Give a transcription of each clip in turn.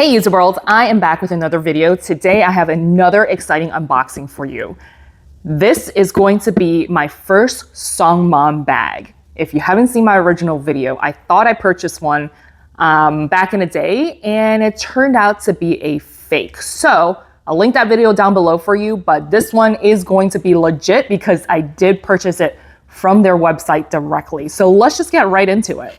Hey YouTube world, I am back with another video. Today I have another exciting unboxing for you. This is going to be my first Songmont bag. If you haven't seen my original video, I thought I purchased one back in the day and it turned out to be a fake. So I'll link that video down below for you, but this one is going to be legit because I did purchase it from their website directly. So let's just get right into it.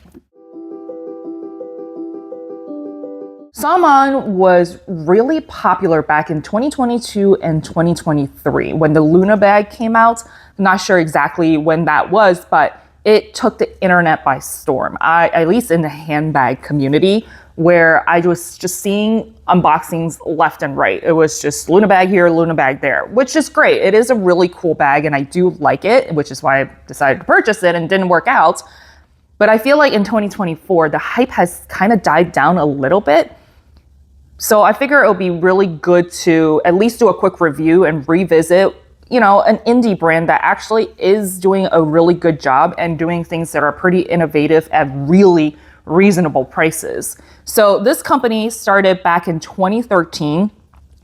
Songmong was really popular back in 2022 and 2023 when the Luna bag came out. I'm not sure exactly when that was, but it took the internet by storm. At least in the handbag community, where I was just seeing unboxings left and right. It was just Luna bag here, Luna bag there, which is great. It is a really cool bag and I do like it, which is why I decided to purchase it and didn't work out. But I feel like in 2024, the hype has kind of died down a little bit. So I figure it'll be really good to at least do a quick review and revisit, an indie brand that actually is doing a really good job and doing things that are pretty innovative at really reasonable prices. So this company started back in 2013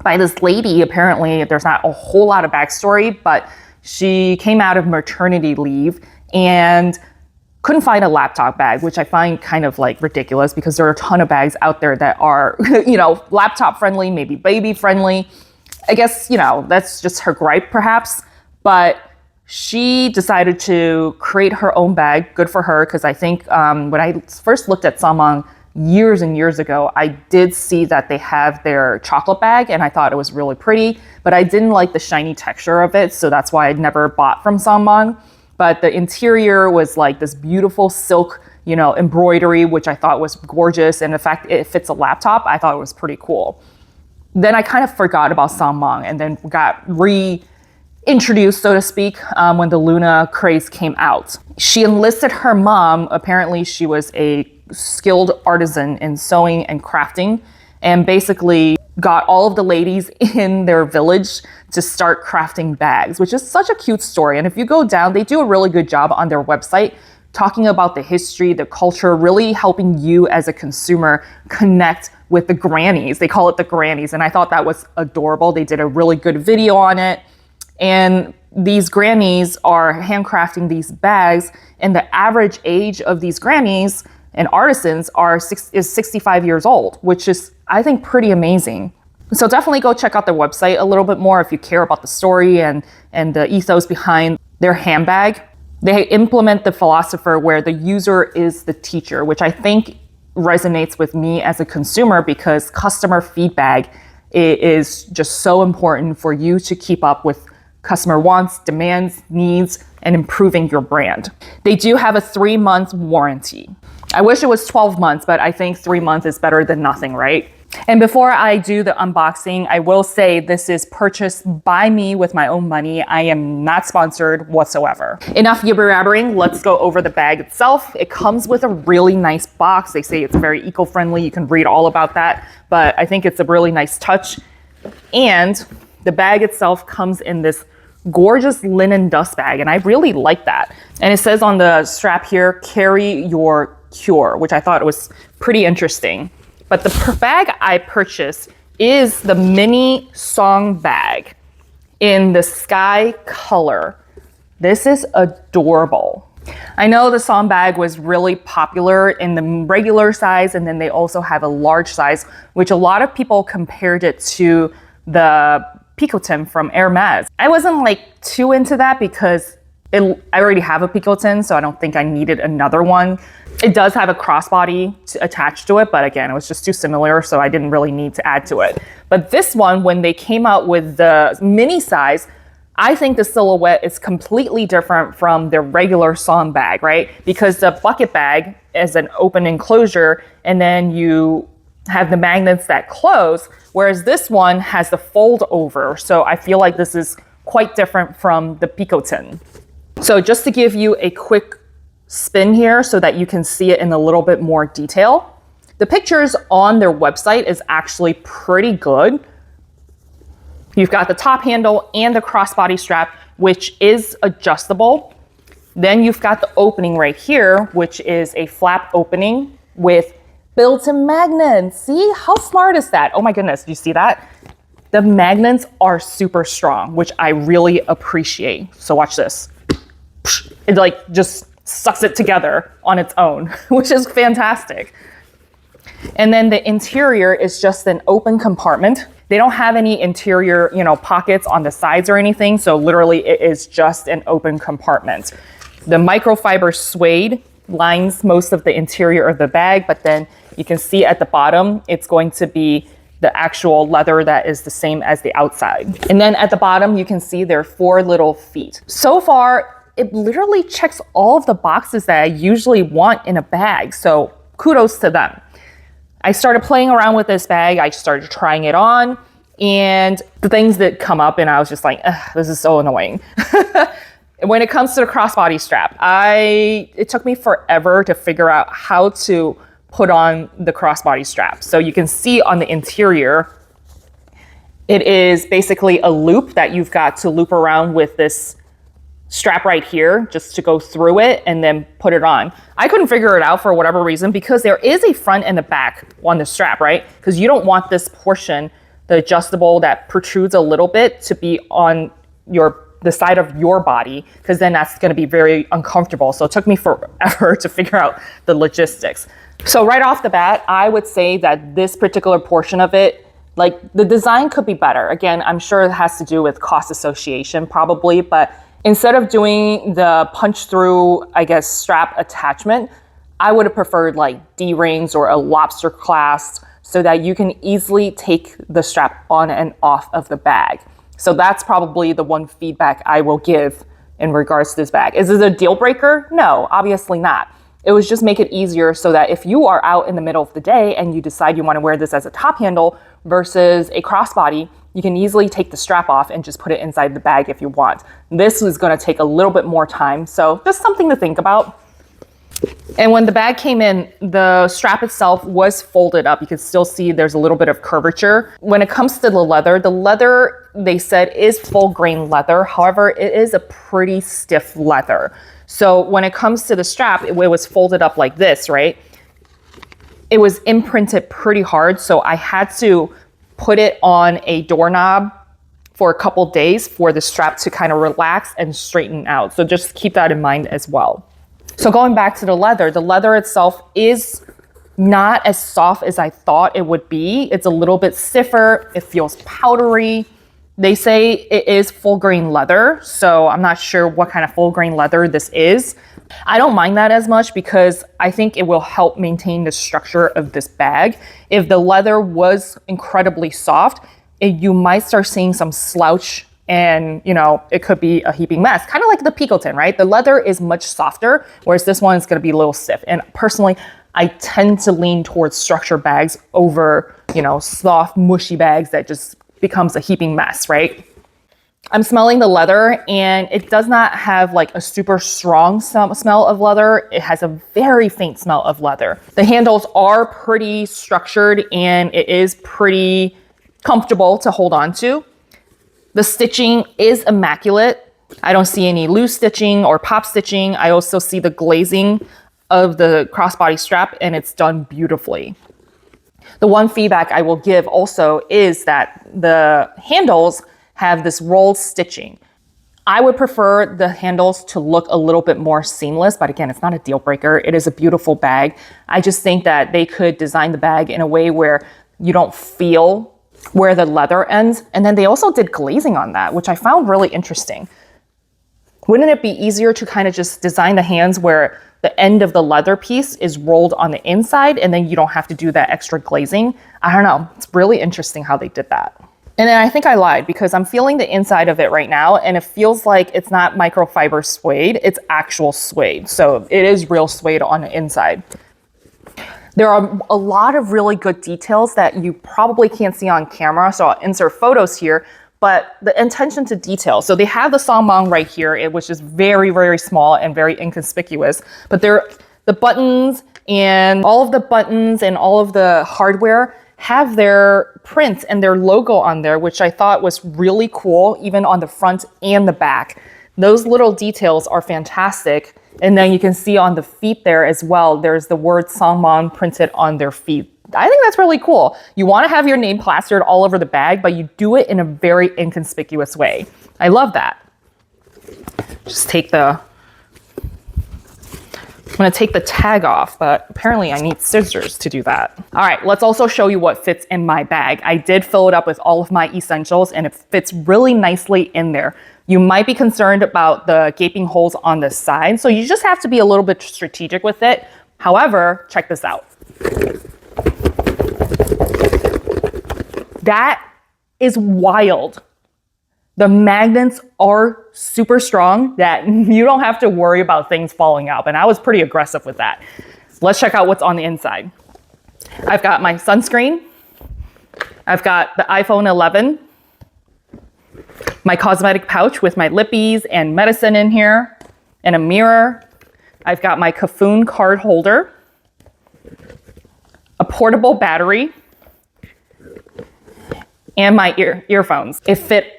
by this lady. Apparently, there's not a whole lot of backstory, but she came out of maternity leave and couldn't find a laptop bag, which I find kind of like ridiculous because there are a ton of bags out there that are, laptop friendly, maybe baby friendly. I guess, that's just her gripe perhaps. But she decided to create her own bag. Good for her, because I think when I first looked at Songmong years and years ago, I did see that they have their chocolate bag and I thought it was really pretty, but I didn't like the shiny texture of it. So that's why I'd never bought from Songmong. But the interior was like this beautiful silk, embroidery, which I thought was gorgeous. And the fact it fits a laptop, I thought it was pretty cool. Then I kind of forgot about Songmong and then got reintroduced, so to speak, when the Luna craze came out. She enlisted her mom. Apparently she was a skilled artisan in sewing and crafting, and basically got all of the ladies in their village to start crafting bags, which is such a cute story. And if you go down, they do a really good job on their website talking about the history, the culture, really helping you as a consumer connect with the grannies. They call it the grannies. And I thought that was adorable. They did a really good video on it. And these grannies are handcrafting these bags, and the average age of these grannies and artisans is 65 years old, which is, I think, pretty amazing. So definitely go check out their website a little bit more if you care about the story and the ethos behind their handbag. They implement the philosopher where the user is the teacher, which I think resonates with me as a consumer because customer feedback is just so important for you to keep up with customer wants, demands, needs, and improving your brand. They do have a 3-month warranty. I wish it was 12 months, but I think 3 months is better than nothing, right? And before I do the unboxing, I will say this is purchased by me with my own money. I am not sponsored whatsoever. Enough yibber-yabbering, let's go over the bag itself. It comes with a really nice box. They say it's very eco-friendly. You can read all about that, but I think it's a really nice touch. And the bag itself comes in this gorgeous linen dust bag, and I really like that. And it says on the strap here, carry your cure, which I thought was pretty interesting. But the bag I purchased is the mini Song bag in the sky color. This is adorable. I know the Song bag was really popular in the regular size, and then they also have a large size, which a lot of people compared it to the picotin from Hermes. I wasn't too into that because I already have a picotin, so I don't think I needed another one. It does have a crossbody attached to it, but again, it was just too similar, so I didn't really need to add to it. But this one, when they came out with the mini size, I think the silhouette is completely different from their regular Song bag, right? Because the bucket bag is an open enclosure, and then you have the magnets that close, whereas this one has the fold over. So I feel like this is quite different from the picotin. So just to give you a quick spin here so that you can see it in a little bit more detail. The pictures on their website is actually pretty good. You've got the top handle and the crossbody strap, which is adjustable. Then you've got the opening right here, which is a flap opening with built-in magnets. See, how smart is that? Oh my goodness, do you see that? The magnets are super strong, which I really appreciate. So watch this. It like just sucks it together on its own, which is fantastic. And then the interior is just an open compartment. They don't have any interior, pockets on the sides or anything. So literally it is just an open compartment. The microfiber suede lines most of the interior of the bag, but then you can see at the bottom, it's going to be the actual leather that is the same as the outside. And then at the bottom, you can see there are 4 little feet. So far, it literally checks all of the boxes that I usually want in a bag. So kudos to them. I started playing around with this bag. I started trying it on and the things that come up and I was just like, this is so annoying. When it comes to the crossbody strap, it took me forever to figure out how to put on the crossbody strap. So you can see on the interior, it is basically a loop that you've got to loop around with this strap right here just to go through it and then put it on. I couldn't figure it out for whatever reason because there is a front and a back on the strap, right? Because you don't want this portion, the adjustable that protrudes a little bit, to be on the side of your body, because then that's going to be very uncomfortable. So it took me forever to figure out the logistics. So right off the bat, I would say that this particular portion of it, like the design could be better. Again, I'm sure it has to do with cost association probably, but instead of doing the punch through, strap attachment, I would have preferred like D-rings or a lobster clasp so that you can easily take the strap on and off of the bag. So that's probably the one feedback I will give in regards to this bag. Is it a deal breaker? No, obviously not. It was just make it easier so that if you are out in the middle of the day and you decide you want to wear this as a top handle versus a crossbody, you can easily take the strap off and just put it inside the bag if you want. This is going to take a little bit more time, so just something to think about. And when the bag came in, the strap itself was folded up. You can still see there's a little bit of curvature. When it comes to the leather, they said, is full grain leather. However, it is a pretty stiff leather. So when it comes to the strap, it was folded up like this, right? It was imprinted pretty hard, so I had to put it on a doorknob for a couple days for the strap to kind of relax and straighten out. So just keep that in mind as well. So going back to the leather itself is not as soft as I thought it would be. It's a little bit stiffer. It feels powdery. They say it is full grain leather, so I'm not sure what kind of full grain leather this is. I don't mind that as much because I think it will help maintain the structure of this bag. If the leather was incredibly soft, you might start seeing some slouch and it could be a heaping mess. Kind of like the Picotin, right? The leather is much softer, whereas this one is going to be a little stiff. And personally, I tend to lean towards structure bags over, soft, mushy bags that just becomes a heaping mess, right? I'm smelling the leather and it does not have like a super strong smell of leather. It has a very faint smell of leather. The handles are pretty structured and it is pretty comfortable to hold on to. The stitching is immaculate. I don't see any loose stitching or pop stitching. I also see the glazing of the crossbody strap and it's done beautifully. The one feedback I will give also is that the handles have this rolled stitching. I would prefer the handles to look a little bit more seamless, but again, it's not a deal breaker. It is a beautiful bag. I just think that they could design the bag in a way where you don't feel where the leather ends. And then they also did glazing on that, which I found really interesting. Wouldn't it be easier to kind of just design the hands where the end of the leather piece is rolled on the inside and then you don't have to do that extra glazing? I don't know. It's really interesting how they did that. And then I think I lied because I'm feeling the inside of it right now and it feels like it's not microfiber suede, it's actual suede. So it is real suede on the inside. There are a lot of really good details that you probably can't see on camera, so I'll insert photos here, but the attention to detail. So they have the Songmong right here, which is very, very small and very inconspicuous, but the buttons and all of the hardware have their print and their logo on there, which I thought was really cool, even on the front and the back. Those little details are fantastic. And then you can see on the feet there as well, there's the word Songmong printed on their feet. I think that's really cool. You want to have your name plastered all over the bag, but you do it in a very inconspicuous way. I love that. Just take the, I'm going to take the tag off, but apparently I need scissors to do that. All right, let's also show you what fits in my bag. I did fill it up with all of my essentials and it fits really nicely in there. You might be concerned about the gaping holes on the side, so you just have to be a little bit strategic with it. However, check this out. That is wild. The magnets are super strong that you don't have to worry about things falling out. And I was pretty aggressive with that. Let's check out what's on the inside. I've got my sunscreen. I've got the iPhone 11. My cosmetic pouch with my lippies and medicine in here. And a mirror. I've got my Kafun card holder. A portable battery. And my earphones. It fit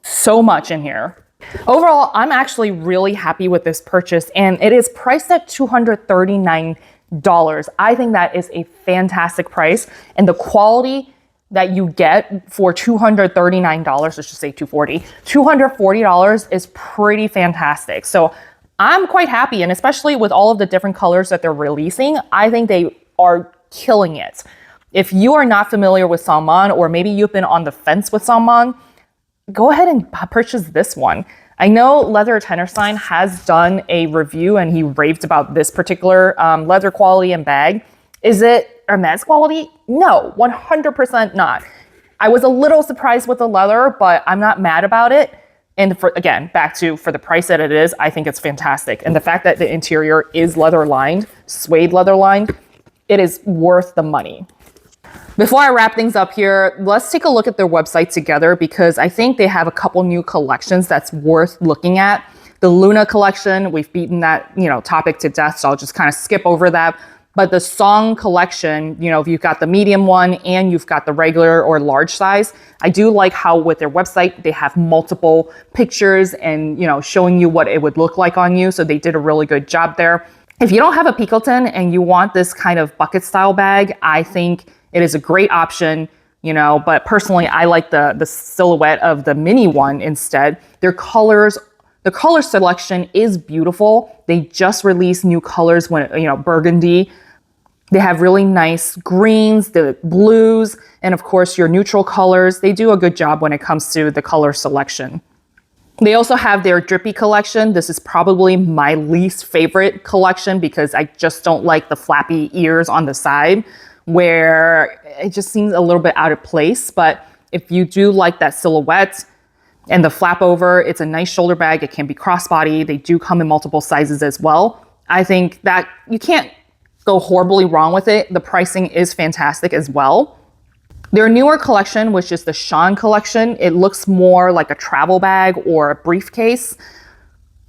so much in here. Overall, I'm actually really happy with this purchase and it is priced at $239. I think that is a fantastic price and the quality that you get for $239, let's just say $240 is pretty fantastic. So I'm quite happy and especially with all of the different colors that they're releasing, I think they are killing it. If you are not familiar with Songmont or maybe you've been on the fence with Songmont, go ahead and purchase this one. I know Leather Tennerstein has done a review and he raved about this particular leather quality and bag. Is it Hermes quality? No, 100% not. I was a little surprised with the leather, but I'm not mad about it. And again, back to for the price that it is, I think it's fantastic. And the fact that the interior is leather lined, suede leather lined, it is worth the money. Before I wrap things up here, let's take a look at their website together because I think they have a couple new collections that's worth looking at. The Luna collection, we've beaten that, topic to death, so I'll just kind of skip over that. But the Song collection, if you've got the medium one and you've got the regular or large size, I do like how with their website, they have multiple pictures and, showing you what it would look like on you. So they did a really good job there. If you don't have a Picotin and you want this kind of bucket style bag, I think it is a great option, but personally, I like the silhouette of the mini one instead. Their colors, the color selection is beautiful. They just released new colors when, burgundy. They have really nice greens, the blues, and of course your neutral colors. They do a good job when it comes to the color selection. They also have their drippy collection. This is probably my least favorite collection because I just don't like the flappy ears on the side, where it just seems a little bit out of place. But if you do like that silhouette and the flap over, it's a nice shoulder bag. It can be crossbody. They do come in multiple sizes as well. I think that you can't go horribly wrong with it. The pricing is fantastic as well. Their newer collection, which is the Sean collection, it looks more like a travel bag or a briefcase.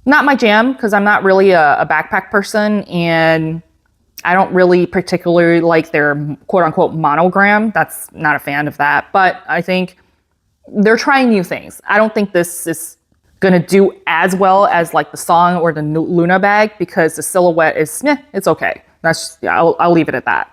Not my jam because I'm not really a backpack person and I don't really particularly like their quote unquote monogram. That's not a fan of that, but I think they're trying new things. I don't think this is gonna do as well as like the Song or the Luna bag because the silhouette is, it's okay. I'll leave it at that.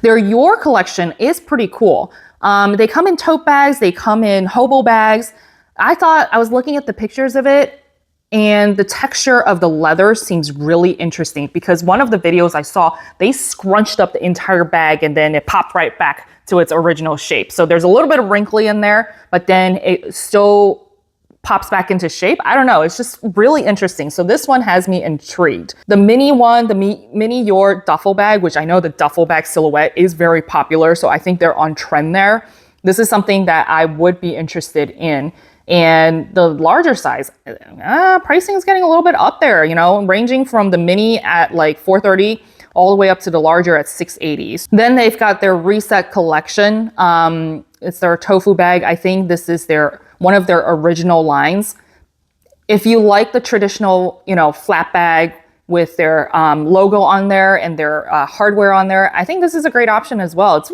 Their Your collection is pretty cool. They come in tote bags, they come in hobo bags. I was looking at the pictures of it and the texture of the leather seems really interesting because one of the videos I saw, they scrunched up the entire bag and then it popped right back to its original shape. So there's a little bit of wrinkly in there, but then it still pops back into shape. I don't know. It's just really interesting. So this one has me intrigued. The mini one, the mini Your duffel bag, which I know the duffel bag silhouette is very popular. So I think they're on trend there. This is something that I would be interested in. And the larger size, pricing is getting a little bit up there, ranging from the mini at like $430 all the way up to the larger at $680. Then they've got their Reset collection. It's their tofu bag. I think this is one of their original lines. If you like the traditional, flat bag with their logo on there and their hardware on there, I think this is a great option as well. It's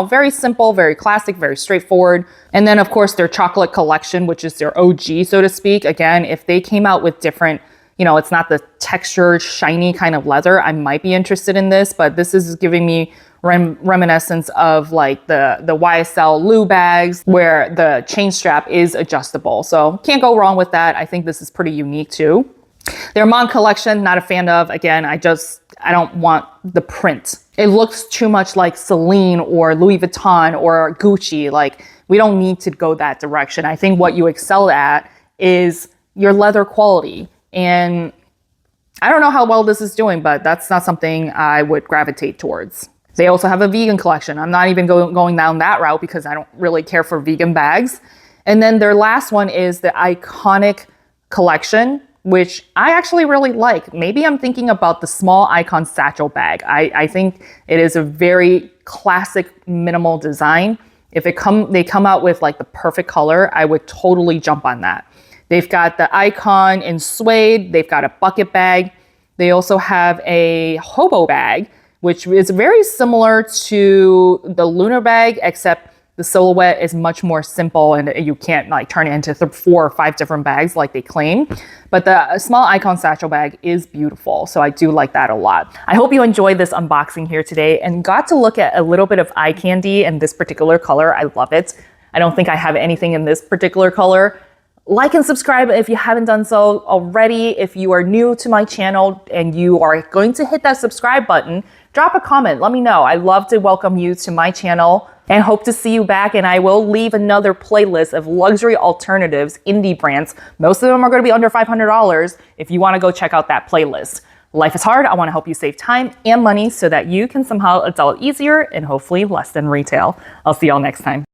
very simple, very classic, very straightforward. And then of course their chocolate collection, which is their OG, so to speak. Again, if they came out with different, you know, it's not the textured, shiny kind of leather, I might be interested in this, but this is giving me reminiscence of like the YSL Lou bags where the chain strap is adjustable. So can't go wrong with that. I think this is pretty unique too. Their Mon collection, not a fan of. Again, I don't want the print. It looks too much like Celine or Louis Vuitton or Gucci. Like, we don't need to go that direction. I think what you excel at is your leather quality. And I don't know how well this is doing, but that's not something I would gravitate towards. They also have a vegan collection. I'm not even going down that route because I don't really care for vegan bags. And then their last one is the Iconic collection, which I actually really like. Maybe I'm thinking about the small Icon satchel bag. I think it is a very classic minimal design. If they come out with like the perfect color, I would totally jump on that. They've got the Icon in suede. They've got a bucket bag. They also have a hobo bag, which is very similar to the Lunar bag, except the silhouette is much more simple and you can't like turn it into 4 or 5 different bags like they claim. But the small Icon satchel bag is beautiful. So I do like that a lot. I hope you enjoyed this unboxing here today and got to look at a little bit of eye candy in this particular color. I love it. I don't think I have anything in this particular color. Like and subscribe if you haven't done so already. If you are new to my channel and you are going to hit that subscribe button, drop a comment. Let me know. I love to welcome you to my channel and hope to see you back. And I will leave another playlist of luxury alternatives, indie brands. Most of them are going to be under $500 if you want to go check out that playlist. Life is hard. I want to help you save time and money so that you can somehow adult easier and hopefully less than retail. I'll see y'all next time.